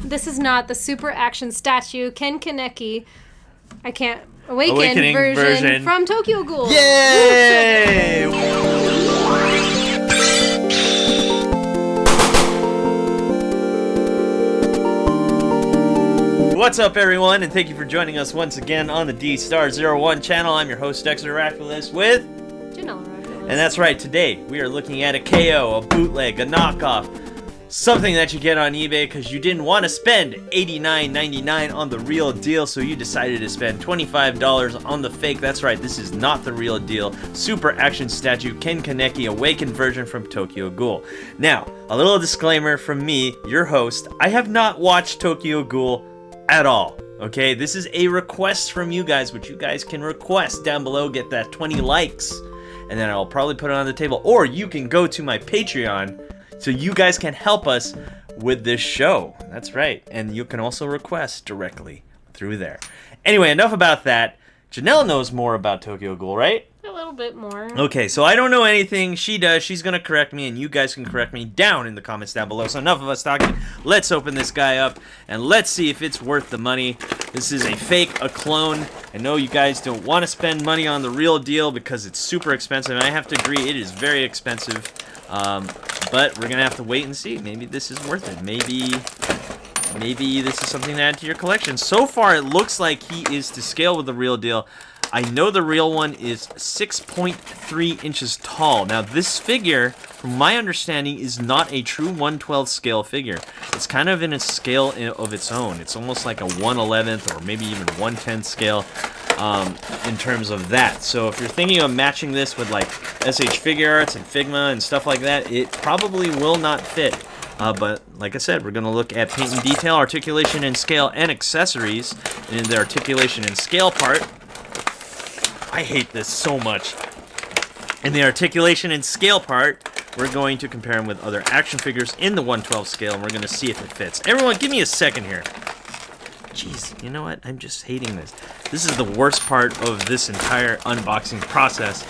this is not the super action statue Kaneki. I can't Awakening version from Tokyo Ghoul. Yay! What's up, everyone, and thank you for joining us once again on the D-Star01 channel. I'm your host, Dexter Arafiles, with Janelle Arafiles. And that's right, today we are looking at a KO, a bootleg, a knockoff, something that you get on eBay because you didn't want to spend $89.99 on the real deal, so you decided to spend $25 on the fake. That's right, this is not the real deal. Super action statue Kaneki awakened version from Tokyo Ghoul. Now, a little disclaimer from me, your host. I have not watched Tokyo Ghoul at all. Okay, this is a request from you guys, which you guys can request down below. Get that 20 likes, and then I'll probably put it on the table. Or you can go to my Patreon, so you guys can help us with this show. That's right, and you can also request directly through there. Anyway, enough about that. Janelle knows more about Tokyo Ghoul, right? A little bit more. Okay, so I don't know anything. She does. She's going to correct me, and you guys can correct me down in the comments down below. So enough of us talking. Let's open this guy up, and let's see if it's worth the money. This is a fake, a clone. I know you guys don't want to spend money on the real deal because it's super expensive, and I have to agree, it is very expensive. But we're going to have to wait and see. Maybe this is worth it. Maybe this is something to add to your collection. So far, it looks like he is to scale with the real deal. I know the real one is 6.3 inches tall. Now, this figure, from my understanding, is not a true 1/12 scale figure. It's kind of in a scale of its own. It's almost like a 1/11th or maybe even 1/10 scale in terms of that. So if you're thinking of matching this with like SH Figure Arts and Figma and stuff like that, it probably will not fit. But like I said, we're going to look at paint and detail, articulation and scale, and accessories. And in the articulation and scale part, I hate this so much. In the articulation and scale part, we're going to compare them with other action figures in the 1/12 scale, and we're going to see if it fits. Everyone, give me a second here. Jeez, you know what? I'm just hating this. This is the worst part of this entire unboxing process,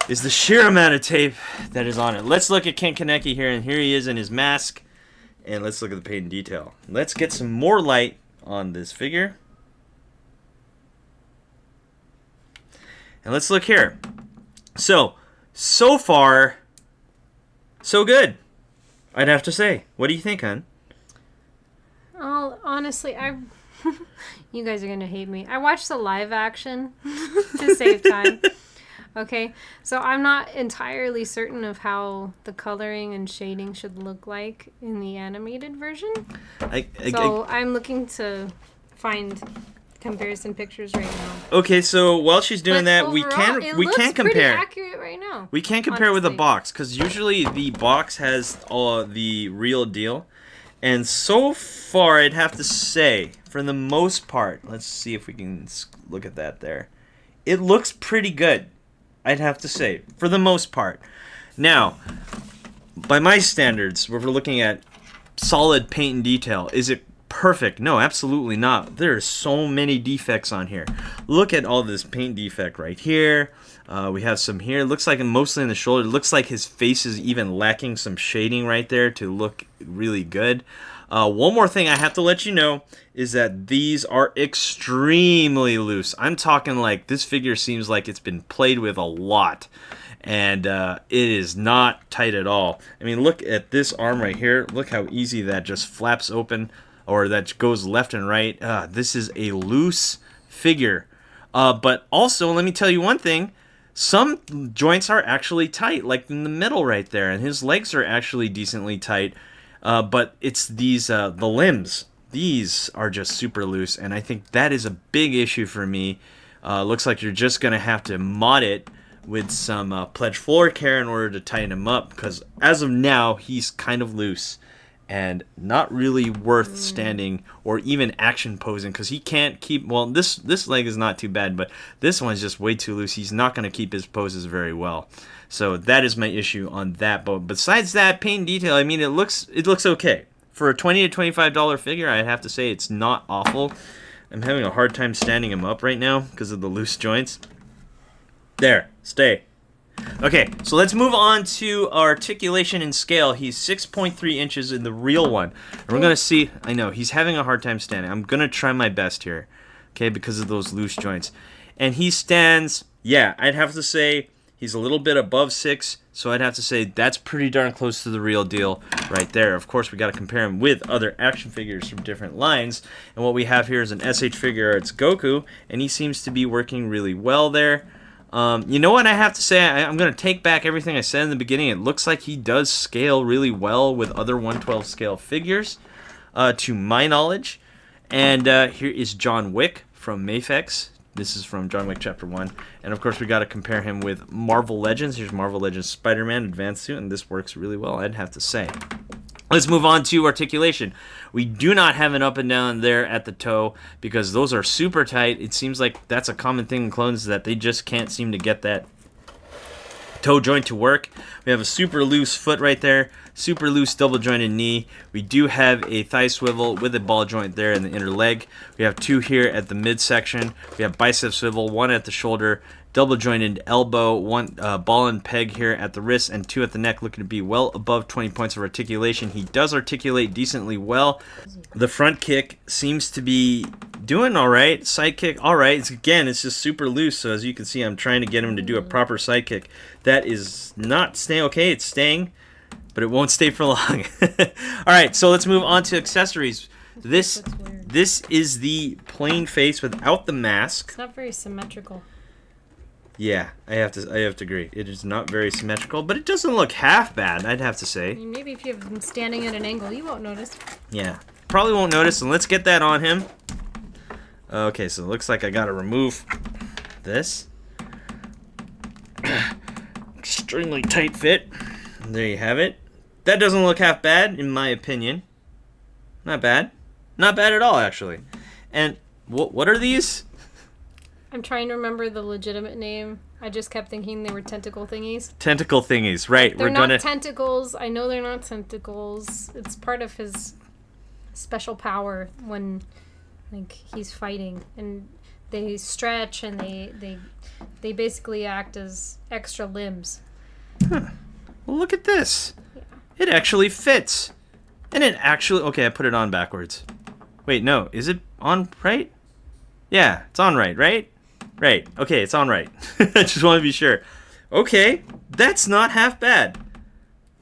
is the sheer amount of tape that is on it. Let's look at Kaneki here, and here he is in his mask, and let's look at the paint and detail. Let's get some more light on this figure. And let's look here. So far, so good, I'd have to say. What do you think, hon? Oh, honestly, you guys are going to hate me. I watched the live action to save time. Okay, so I'm not entirely certain of how the coloring and shading should look like in the animated version. I'm looking to find comparison pictures right now. Okay, so while she's doing that, we can compare. Pretty accurate right now. We can compare with a box, because usually the box has the real deal, and so far I'd have to say, for the most part, let's see if we can look at that there. It looks pretty good, I'd have to say, for the most part. Now, by my standards, where we're looking at solid paint and detail, is it perfect? No, absolutely not. There are so many defects on here. Look at all this paint defect right here. We have some here. It looks like mostly in the shoulder. It looks like his face is even lacking some shading right there to look really good. One more thing I have to let you know is that these are extremely loose. I'm talking like this figure seems like it's been played with a lot. And it is not tight at all. I mean, look at this arm right here. Look how easy that just flaps open, or that goes left and right. This is a loose figure. But also, let me tell you one thing. Some joints are actually tight, like in the middle right there. And his legs are actually decently tight. But it's these, the limbs. These are just super loose. And I think that is a big issue for me. Looks like you're just going to have to mod it with some pledge floor care in order to tighten him up. Because as of now, he's kind of loose. And not really worth standing or even action posing, because he can't keep, well, this leg is not too bad, but this one's just way too loose. He's not going to keep his poses very well. So that is my issue on that. But besides that, paint and detail, I mean, it looks okay. For a $20 to $25 figure, I'd have to say it's not awful. I'm having a hard time standing him up right now because of the loose joints. There, stay. Okay, so let's move on to articulation and scale. He's 6.3 inches in the real one. And we're going to see, I know, he's having a hard time standing. I'm going to try my best here, okay, because of those loose joints. And he stands, yeah, I'd have to say he's a little bit above 6, so I'd have to say that's pretty darn close to the real deal right there. Of course, we got to compare him with other action figures from different lines. And what we have here is an SH figure. It's Goku, and he seems to be working really well there. You know what I have to say? I'm going to take back everything I said in the beginning. It looks like he does scale really well with other 112 scale figures, to my knowledge. And here is John Wick from Mafex. This is from John Wick Chapter 1. And, of course, we got to compare him with Marvel Legends. Here's Marvel Legends Spider-Man Advanced Suit, and this works really well, I'd have to say. Let's move on to articulation. We do not have an up and down there at the toe because those are super tight. It seems like that's a common thing in clones, that they just can't seem to get that toe joint to work. We have a super loose foot right there, super loose double jointed knee. We do have a thigh swivel with a ball joint there in the inner leg. We have 2 here at the midsection. We have bicep swivel, 1 at the shoulder, double jointed elbow, 1 ball and peg here at the wrist, and 2 at the neck, looking to be well above 20 points of articulation. He does articulate decently well. The front kick seems to be doing all right. Side kick, all right. It's just super loose, so as you can see, I'm trying to get him to do a proper side kick. That is not staying okay. It's staying, but it won't stay for long. All right, so let's move on to accessories. This is the plain face without the mask. It's not very symmetrical. Yeah, I have to agree. It is not very symmetrical, but it doesn't look half bad, I'd have to say. Maybe if you have him standing at an angle, you won't notice. Yeah, probably won't notice, and let's get that on him. Okay, so it looks like I gotta remove this. Extremely tight fit. And there you have it. That doesn't look half bad, in my opinion. Not bad. Not bad at all, actually. And what are these? I'm trying to remember the legitimate name. I just kept thinking they were tentacle thingies. Tentacle thingies, right. They're not tentacles. I know they're not tentacles. It's part of his special power when he's fighting. And they stretch and they basically act as extra limbs. Huh. Well, look at this. Yeah. It actually fits. And it actually... Okay, I put it on backwards. Wait, no. Is it on right? Yeah, it's on right? Right. Okay, it's on right. I just want to be sure. Okay, that's not half bad.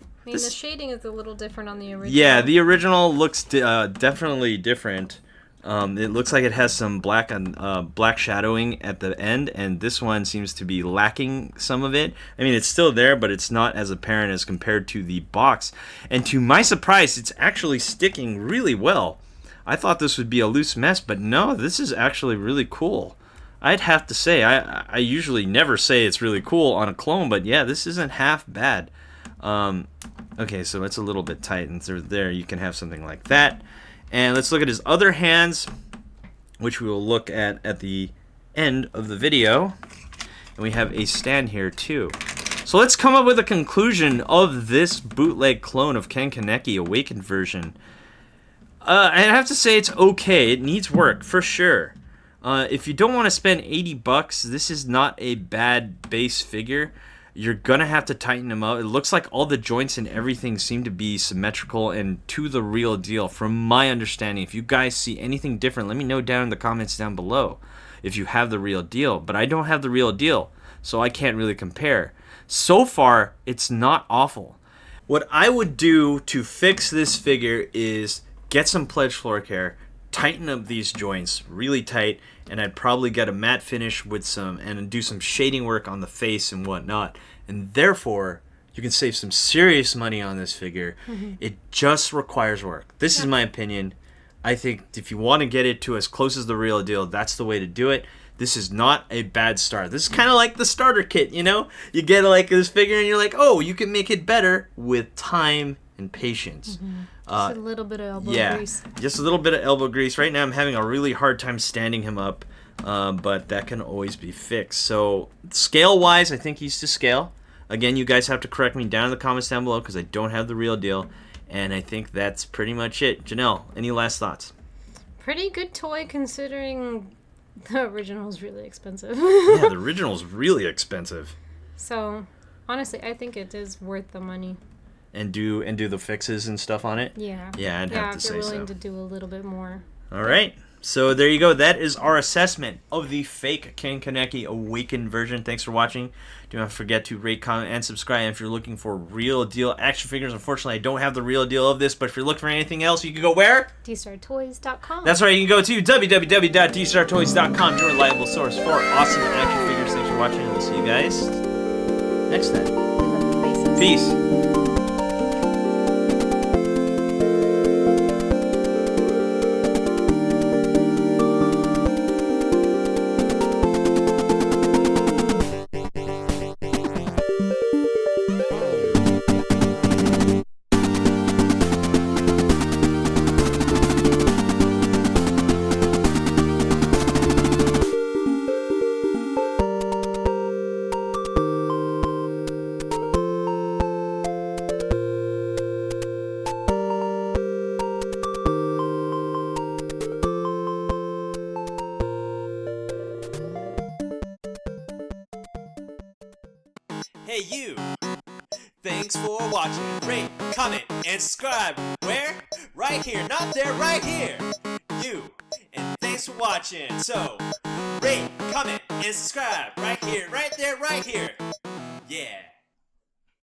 I mean, the shading is a little different on the original. Yeah, the original looks definitely different. It looks like it has some black shadowing at the end, and this one seems to be lacking some of it. I mean, it's still there, but it's not as apparent as compared to the box. And to my surprise, it's actually sticking really well. I thought this would be a loose mess, but no, this is actually really cool. I'd have to say, I usually never say it's really cool on a clone, but yeah, this isn't half bad. Okay, so it's a little bit tight, and so there you can have something like that. And let's look at his other hands, which we will look at the end of the video. And we have a stand here too. So let's come up with a conclusion of this bootleg clone of Ken Kaneki Awakened version. I have to say it's okay. It needs work, for sure. If you don't want to spend $80, this is not a bad base figure. You're going to have to tighten them up. It looks like all the joints and everything seem to be symmetrical and to the real deal, from my understanding. If you guys see anything different, let me know down in the comments down below if you have the real deal. But I don't have the real deal, so I can't really compare. So far, it's not awful. What I would do to fix this figure is get some Pledge floor care, tighten up these joints really tight, and I'd probably get a matte finish with and do some shading work on the face and whatnot. And therefore, you can save some serious money on this figure. Mm-hmm. It just requires work. This is my opinion. I think if you want to get it to as close as the real deal, that's the way to do it. This is not a bad start. This is kind of like the starter kit, you know? You get like this figure and you're like, oh, you can make it better with time and patience. Mm-hmm. Just a little bit of elbow grease. Just a little bit of elbow grease. Right now I'm having a really hard time standing him up, but that can always be fixed. So scale-wise, I think he's to scale. Again, you guys have to correct me down in the comments down below because I don't have the real deal. And I think that's pretty much it. Janelle, any last thoughts? Pretty good toy considering the original is really expensive. Yeah, the original is really expensive. So, honestly, I think it is worth the money. And do the fixes and stuff on it? Yeah. Yeah, I'd have to say so. Yeah, if you're willing to do a little bit more. All right. So there you go. That is our assessment of the fake King Kaneki Awakened version. Thanks for watching. Do not forget to rate, comment, and subscribe if you're looking for real deal action figures. Unfortunately, I don't have the real deal of this, but if you're looking for anything else, you can go where? dstartoys.com. That's right. You can go to www.dstartoys.com, your reliable source for awesome action figures. Thanks for watching, and we'll see you guys next time. Peace. Hey you! Thanks for watching. Rate, comment, and subscribe. Where? Right here. Not there, right here. You. And thanks for watching. So, rate, comment, and subscribe. Right here, right there, right here. Yeah.